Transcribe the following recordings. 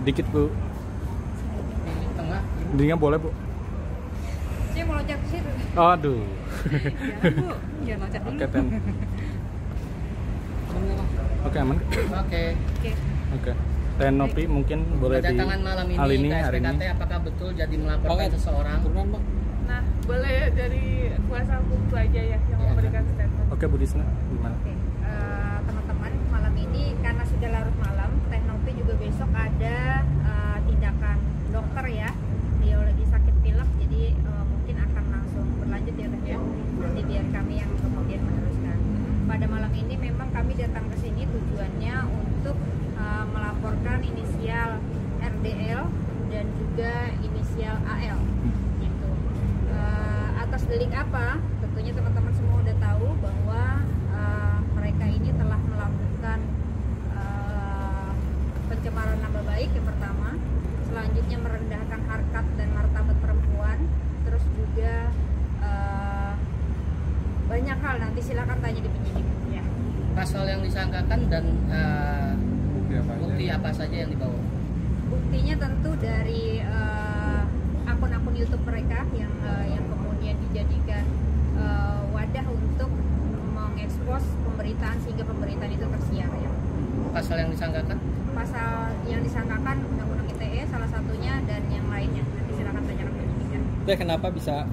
Dikit Bu. Di tengah. Dirinya boleh Bu. Saya mau loncat ke situ. Aduh. Jangan Bu, jangan loncat dulu. Oke Ten. Oke aman. Oke. Oke. Tenopi mungkin boleh di Kedatangan malam ini hari ke ini. SPKT apakah betul jadi melaporkan seseorang? Nah, boleh dari kuasa hukum itu aja ya yang memberikan statement. Oke Bu Disna, gimana? Oke, teman-teman, malam ini karena sudah larut malam, Teknopi juga besok ada tindakan dokter ya. Beliau lagi sakit pilek, jadi mungkin akan langsung berlanjut ya Teh ya. Nanti biar kami yang kemudian meneruskan. Pada malam ini memang kami datang ke sini tujuannya untuk melaporkan inisial RDL dan juga inisial AL. Gitu. Atas delik apa? Tentunya teman-teman semua udah tahu bahwa mereka ini telah melakukan pencemaran nama baik yang pertama, selanjutnya merendahkan harkat dan martabat perempuan, terus juga banyak hal, nanti silakan tanya di penyidik ya. Pasal yang disangkakan dan bukti apa saja yang dibawa? Buktinya tentu dari akun-akun YouTube mereka yang kemudian dijadikan wadah untuk mengekspos pemberitaan sehingga pemberitaan itu tersiar ya. Pasal yang disangkakan? Pasal yang disangkakan Undang-Undang ITE salah satunya dan yang lainnya. Nanti silakan tanyakan ke penyidik. Teh kenapa bisa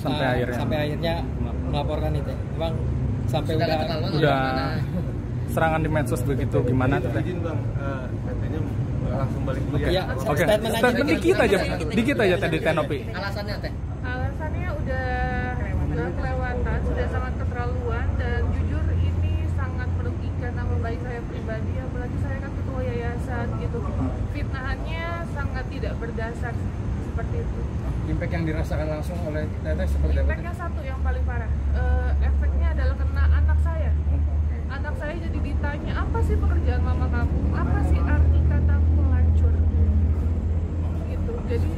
Sampai akhirnya melaporkan itu? Emang sampai Sudah udah keterlaluan udah gimana? serangan di medsos begitu gimana tuh Teh? Izin Bang, katanya langsung balik dulu ya, Oke. statement aja. Statement dikit aja tadi Tenopi. Alasannya Teh? Alasannya udah kelewatan, sudah sangat keterlaluan dan jujur ini sangat merugikan nama baik saya pribadi, apalagi saya kan ketua yayasan gitu. Fitnahannya sangat tidak berdasar seperti itu. Impact yang dirasakan langsung oleh Teteh seperti apa? Impactnya satu yang paling parah, efeknya adalah kena anak saya. Anak saya jadi ditanya, apa sih pekerjaan mama kamu? Apa sih arti kata pelacur? Gitu. Jadi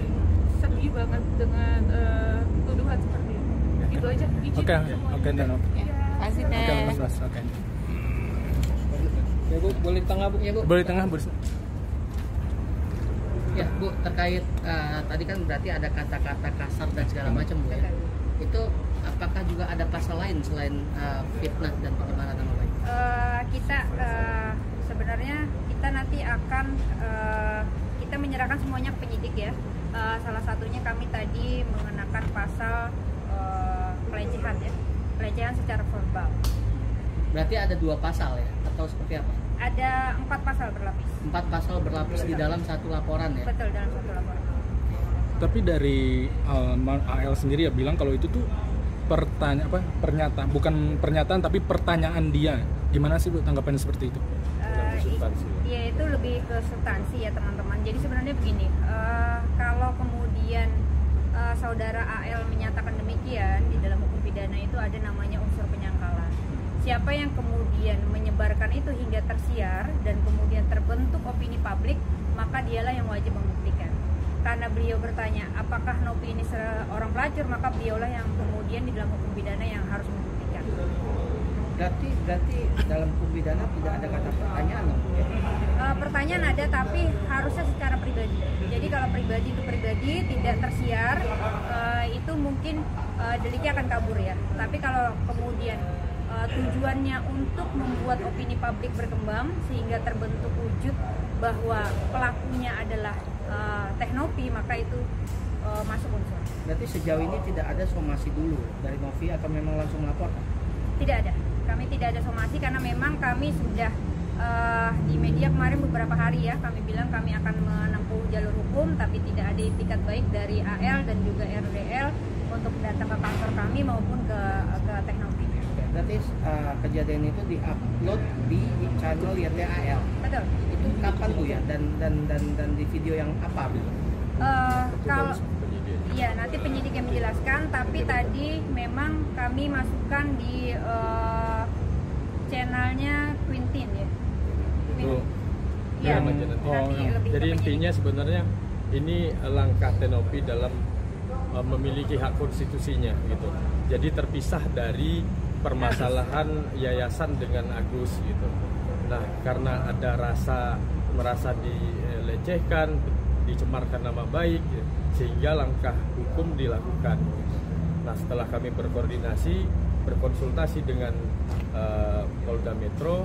sedih banget dengan tuduhan seperti itu. Itu aja. Izin Oke, semuanya. oke Tenopi. Kasih Oke Mas, oke. Ya Bu, boleh di tengah Bu. Ya Bu. Boleh di tengah Bu Disna. Ya Bu, terkait tadi kan berarti ada kata-kata kasar dan segala macam Bu ya. Itu apakah juga ada pasal lain selain fitnah dan pencemaran nama baik? Kita sebenarnya kita nanti akan kita menyerahkan semuanya ke penyidik ya. Salah satunya kami tadi mengenakan pasal pelecehan ya, pelecehan secara verbal. Berarti ada 2 pasal ya atau seperti apa? Ada 4 pasal berlapis. 4 pasal berlapis di dalam satu laporan ya. Betul, dalam satu laporan. Tapi dari AL sendiri ya bilang kalau itu tuh pernyataan, bukan pernyataan tapi pertanyaan dia. Gimana sih Bu tanggapannya seperti itu? Iya, itu lebih ke substansi ya teman-teman. Jadi sebenarnya begini, kalau kemudian saudara AL menyatakan demikian, di dalam hukum pidana itu ada namanya unsur penyangkalan. Siapa yang kemudian menyebarkan itu hingga tersiar dan kemudian terbentuk opini publik, maka dialah yang wajib membuktikan. Karena beliau bertanya, apakah Nopi ini seorang pelacur, maka beliaulah yang kemudian di dalam hukum pidana yang harus membuktikan. Berarti dalam hukum pidana tidak ada kata pertanyaan dong ya? Pertanyaan ada, tapi harusnya secara pribadi. Jadi kalau pribadi itu pribadi tidak tersiar, itu mungkin deliknya akan kabur ya. Tapi kalau kemudian tujuannya untuk membuat opini publik berkembang sehingga terbentuk wujud bahwa pelakunya adalah Teknopi, maka itu masuk unsur. Berarti sejauh ini tidak ada somasi dulu dari Novi atau memang langsung melaporkan? Tidak ada. Kami tidak ada somasi karena memang kami sudah di media kemarin beberapa hari ya, kami bilang kami akan menempuh jalur hukum, tapi tidak ada itikat baik dari AL dan juga RDL untuk datang ke kantor kami maupun ke Teknopi. Berarti kejadian itu di-upload di channel YTAL. Betul. Itu kapan Bu ya? Dan di video yang apa Bu? Kalau iya nanti penyidik yang menjelaskan, tapi tadi memang kami masukkan di channelnya Quintin ya. Iya. Jadi intinya sebenarnya ini langkah Tenopi dalam memiliki hak konstitusinya gitu. Jadi terpisah dari permasalahan yayasan dengan Agus gitu. Nah, karena ada merasa melecehkan, dicemarkan nama baik, ya, sehingga langkah hukum dilakukan. Nah, setelah kami berkonsultasi dengan Polda Metro,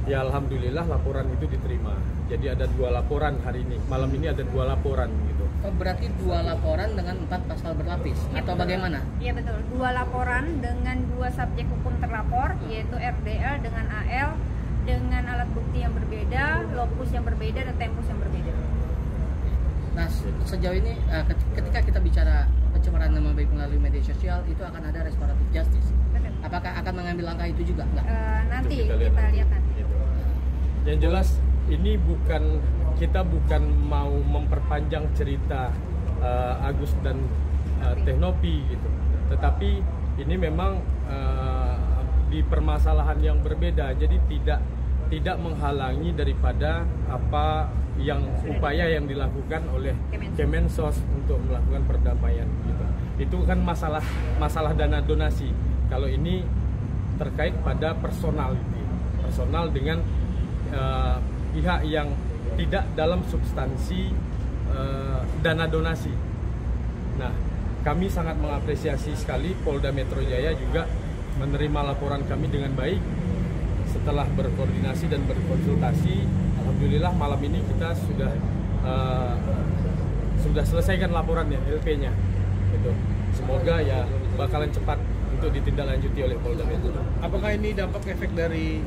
ya alhamdulillah laporan itu diterima. Jadi ada 2 laporan hari ini. Malam ini ada 2 laporan gitu. Oh, berarti 2 laporan dengan 4 pasal berlapis atau bagaimana? Iya betul, 2 laporan dengan 2 subjek hukum terlapor, yaitu RDL dengan AL dengan alat bukti yang berbeda, lokus yang berbeda, dan tempus yang berbeda. Nah, sejauh ini ketika kita bicara pencemaran nama baik melalui media sosial, itu akan ada restoratif justice. Betul. Apakah akan mengambil langkah itu juga? Enggak? Nanti Itu kita lihat nanti. Gitu. Yang jelas ini kita bukan mau memperpanjang cerita Agus dan Teh Nopi gitu. Tetapi ini memang di permasalahan yang berbeda. Jadi tidak menghalangi daripada apa yang upaya yang dilakukan oleh Kemensos untuk melakukan perdamaian gitu. Itu kan masalah dana donasi. Kalau ini terkait pada personal dengan pihak yang tidak dalam substansi dana donasi. Nah, kami sangat mengapresiasi sekali Polda Metro Jaya juga menerima laporan kami dengan baik. Setelah berkoordinasi dan berkonsultasi, alhamdulillah malam ini kita sudah selesaikan laporannya, LP-nya. Gitu. Semoga ya bakalan cepat untuk ditindaklanjuti oleh Polda Metro. Apakah ini dampak efek dari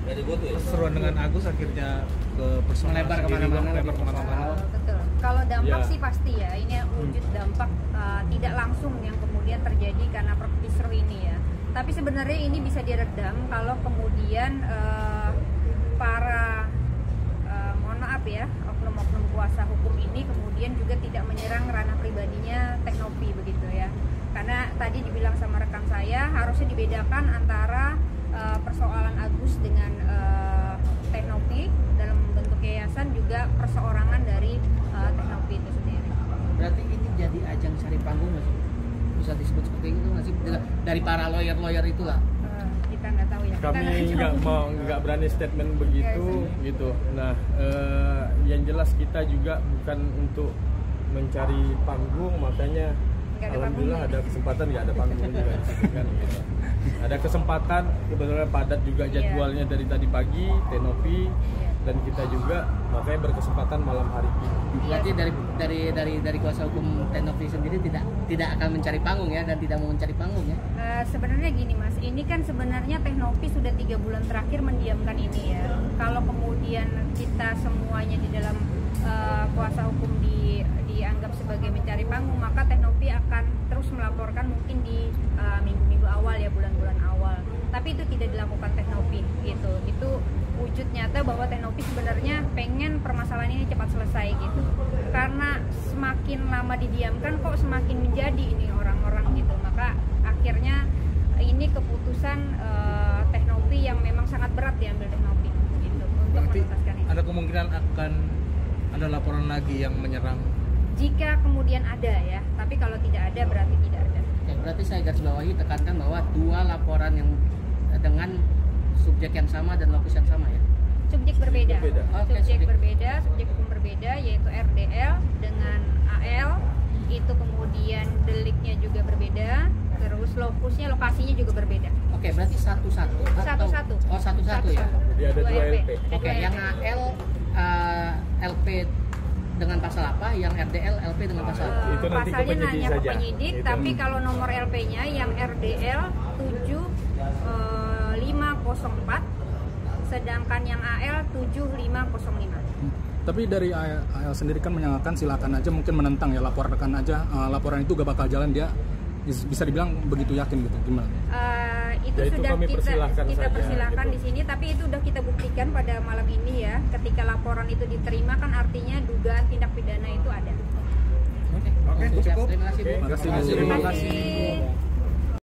perseteruan dengan Agus akhirnya ke personal Melebar sendiri, kemana-mana. Betul. Kalau dampak Ya. sih pasti ya, ini wujud dampak tidak langsung yang kemudian terjadi karena kisru ini ya. Tapi sebenarnya ini bisa diredam kalau kemudian para mohon maaf ya, oknum-oknum kuasa hukum ini kemudian juga tidak menyerang ranah pribadinya Teh Nopi begitu ya. Karena tadi dibilang sama rekan saya harusnya dibedakan antara persoalan Agus dengan Teh Nopi dalam bentuk yayasan, juga perseorangan dari Teh Nopi itu sendiri. Berarti ini jadi ajang cari panggung nggak sih? Bisa disebut seperti itu nggak sih? Dari para lawyer itulah. Kita nggak tahu ya. Kami nggak berani statement begitu gitu. Nah, yang jelas kita juga bukan untuk mencari panggung, makanya alhamdulillah ada kesempatan, nggak ada panggung juga kan, gitu. Ada kesempatan, kebetulan padat juga jadwalnya dari tadi pagi, Teh Nopi dan kita juga, makanya berkesempatan malam hari ini. Berarti dari kuasa hukum Teh Nopi sendiri tidak akan mencari panggung ya, dan tidak mau mencari panggung ya. Sebenarnya gini Mas, ini kan sebenarnya Teh Nopi sudah 3 bulan terakhir mendiamkan ini ya. Kalau kemudian kita semuanya di dalam kuasa hukum dianggap sebagai mencari panggung, maka Teh Nopi akan terus melaporkan mungkin di minggu-minggu awal ya, bulan-bulan awal. Tapi itu tidak dilakukan Teh Nopi gitu. Itu wujud nyata bahwa Teh Nopi sebenarnya pengen permasalahan ini cepat selesai gitu. Karena semakin lama didiamkan kok semakin menjadi ini orang-orang gitu. Maka akhirnya ini keputusan Teh Nopi yang memang sangat berat diambil Teh Nopi gitu untuk Berarti menuntaskan ini. ada kemungkinan akan ada laporan lagi yang menyerang. Jika kemudian ada ya, tapi kalau tidak ada berarti tidak ada. Oke, berarti saya garis bawahi tekankan bahwa 2 laporan yang dengan subjek yang sama dan lokus yang sama ya. Subjek berbeda. Oke, Subjek berbeda, subjek hukum berbeda, yaitu RDL dengan AL. Itu kemudian deliknya juga berbeda, terus lokasinya juga berbeda. Oke, berarti satu-satu atau- Satu-satu. Oh, satu-satu ya. Jadi ada 2 LP. Oke, yang AL LP dengan pasal apa, yang RDL LP dengan pasal apa? Itu nanti ke Pasalnya penyidik nanya ke saja. penyidik, Itu. tapi kalau nomor LP-nya yang RDL 7504, sedangkan yang AL 7505. Tapi dari AL sendiri kan menyangkakan silakan aja, mungkin menentang ya, laporkan aja, laporan itu gak bakal jalan, dia bisa dibilang begitu yakin gitu, gimana? Itu Ya, itu sudah kami persilahkan kita saja, persilahkan gitu. di sini, tapi itu sudah kita buktikan pada malam ini ya. Ketika laporan itu diterima kan artinya dugaan tindak pidana itu ada. Oke, Oke, siap. cukup. Terima kasih Bu. Oke, terima kasih, Bu. Terima kasih.